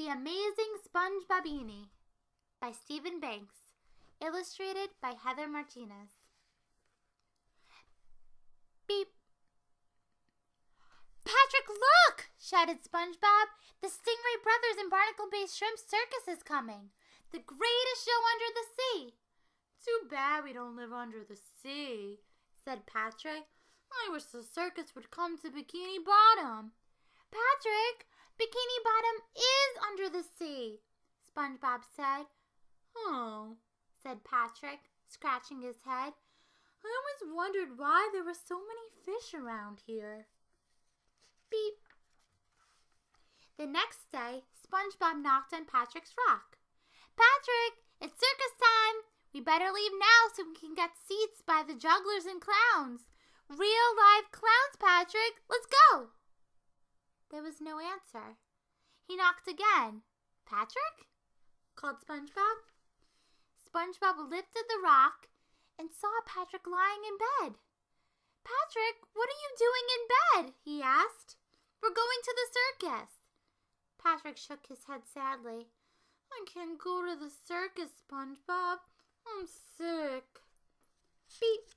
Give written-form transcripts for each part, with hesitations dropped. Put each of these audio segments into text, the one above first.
The Amazing Spongbobini by Stephen Banks, illustrated by Heather Martinez. Beep. Patrick, look! Shouted SpongeBob. The Stingray Brothers and Barnacle-based Shrimp Circus is coming. The greatest show under the sea. Too bad we don't live under the sea, said Patrick. I wish the circus would come to Bikini Bottom. Patrick, Bikini Bottom is under the sea, SpongeBob said. Oh, said Patrick, scratching his head. I always wondered why there were so many fish around here. Beep. The next day, SpongeBob knocked on Patrick's rock. Patrick, it's circus time. We better leave now so we can get seats by the jugglers and clowns. Real live clowns, Patrick. Let's go. There was no answer. He knocked again. Patrick? Called SpongeBob. SpongeBob lifted the rock and saw Patrick lying in bed. Patrick, what are you doing in bed? He asked. We're going to the circus. Patrick shook his head sadly. I can't go to the circus, SpongeBob. I'm sick. Beep.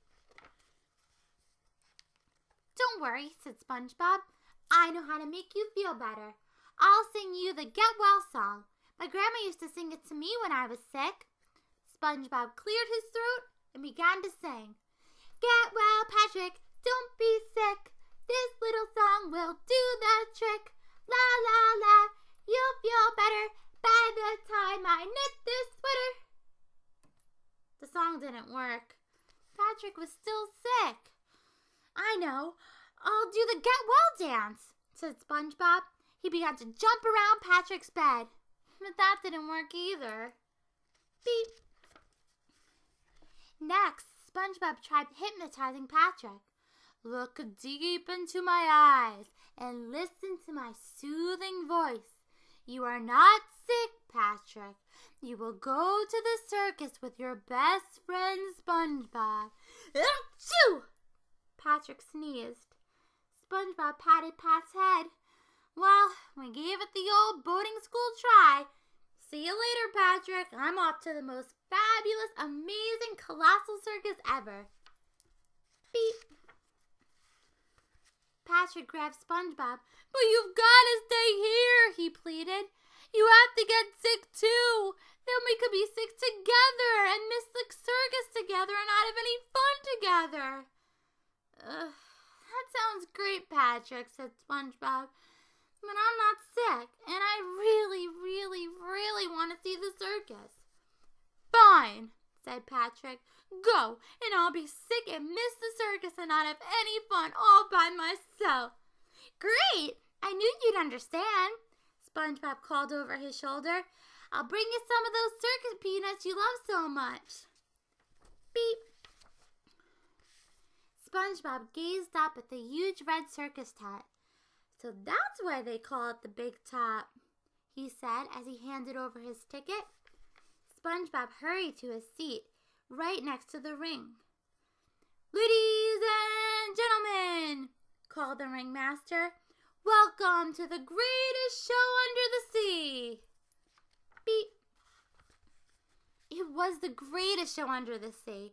Don't worry, said SpongeBob. I know how to make you feel better. I'll sing you the Get Well song. My grandma used to sing it to me when I was sick. SpongeBob cleared his throat and began to sing. Get well, Patrick, don't be sick. This little song will do the trick. La la la, you'll feel better by the time I knit this sweater. The song didn't work. Patrick was still sick. I know. I'll do the Get Well dance, said SpongeBob. He began to jump around Patrick's bed. But that didn't work either. Beep. Next, SpongeBob tried hypnotizing Patrick. Look deep into my eyes and listen to my soothing voice. You are not sick, Patrick. You will go to the circus with your best friend, SpongeBob. Achoo! Patrick sneezed. SpongeBob patted Pat's head. Well, we gave it the old boating school try. See you later, Patrick. I'm off to the most fabulous, amazing, colossal circus ever. Beep. Patrick grabbed SpongeBob. But you've got to stay here, he pleaded. You have to get sick too. Then we could be sick together and miss the circus together and not have any fun together. That sounds great, Patrick, said SpongeBob. But I'm not sick, and I really, really, really want to see the circus. Fine, said Patrick. Go, and I'll be sick and miss the circus and not have any fun all by myself. Great! I knew you'd understand, SpongeBob called over his shoulder. I'll bring you some of those circus peanuts you love so much. Beep. SpongeBob gazed up at the huge red circus tent. So that's why they call it the Big Top, he said as he handed over his ticket. SpongeBob hurried to his seat right next to the ring. Ladies and gentlemen, called the ringmaster, welcome to the greatest show under the sea. Beep. It was the greatest show under the sea.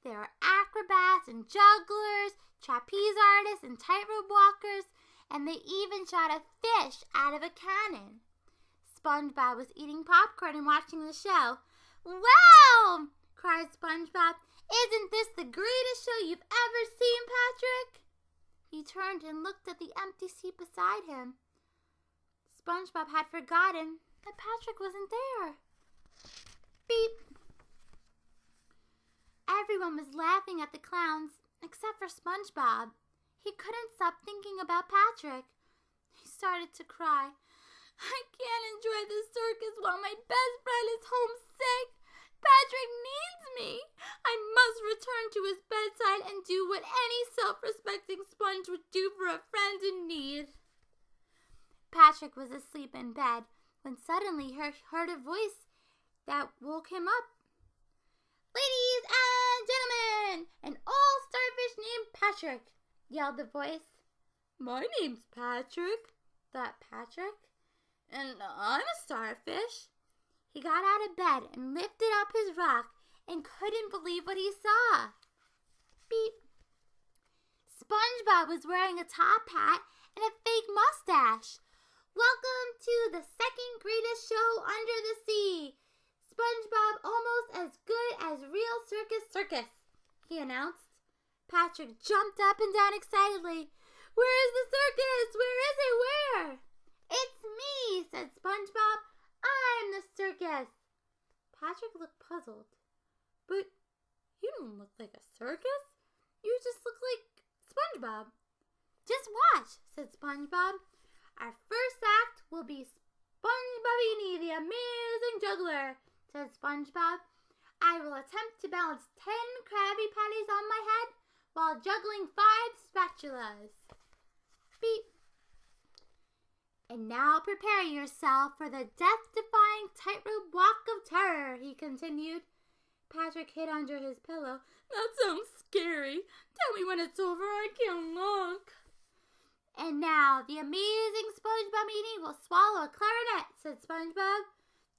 There were acrobats and jugglers, trapeze artists and tightrope walkers, and they even shot a fish out of a cannon. SpongeBob was eating popcorn and watching the show. Wow! Cried SpongeBob. Isn't this the greatest show you've ever seen, Patrick? He turned and looked at the empty seat beside him. SpongeBob had forgotten that Patrick wasn't there. Beep. Everyone was laughing at the clowns, except for SpongeBob. He couldn't stop thinking about Patrick. He started to cry. I can't enjoy the circus while my best friend is home sick. Patrick needs me. I must return to his bedside and do what any self-respecting sponge would do for a friend in need. Patrick was asleep in bed when suddenly he heard a voice that woke him up. Ladies and gentlemen, an all-starfish named Patrick, yelled the voice. My name's Patrick, thought Patrick. And I'm a starfish. He got out of bed and lifted up his rock and couldn't believe what he saw. Beep. SpongeBob was wearing a top hat and a fake mustache. Welcome to the second greatest show under the sea. SpongeBob almost as good as real circus, he announced. Patrick jumped up and down excitedly. Where is the circus? Where is it? Where? It's me, said SpongeBob. I'm the circus. Patrick looked puzzled. But you don't look like a circus. You just look like SpongeBob. Just watch, said SpongeBob. Our first act will be Spongbobini, the amazing juggler, said SpongeBob. I will attempt to balance 10 Krabby Patties on my head while juggling 5 spatulas. Beep. And now prepare yourself for the death-defying tightrope walk of terror, he continued. Patrick hid under his pillow. That sounds scary. Tell me when it's over. I can't look. And now the amazing Spongebobini will swallow a clarinet, said SpongeBob.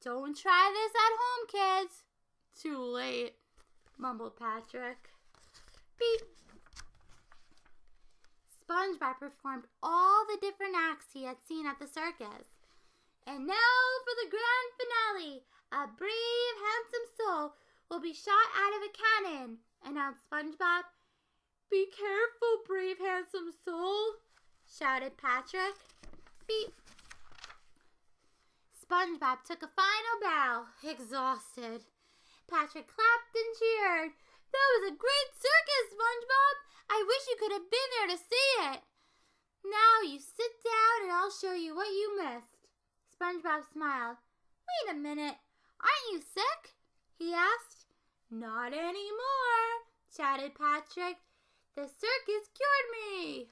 Don't try this at home, kids. Too late, mumbled Patrick. Beep. SpongeBob performed all the different acts he had seen at the circus. And now for the grand finale. A brave, handsome soul will be shot out of a cannon, announced SpongeBob. Be careful, brave, handsome soul, shouted Patrick. Beep. SpongeBob took a final bow, exhausted. Patrick clapped and cheered. That was a great circus, SpongeBob. I wish you could have been there to see it. Now you sit down and I'll show you what you missed. SpongeBob smiled. Wait a minute. Aren't you sick? He asked. Not anymore, shouted Patrick. The circus cured me.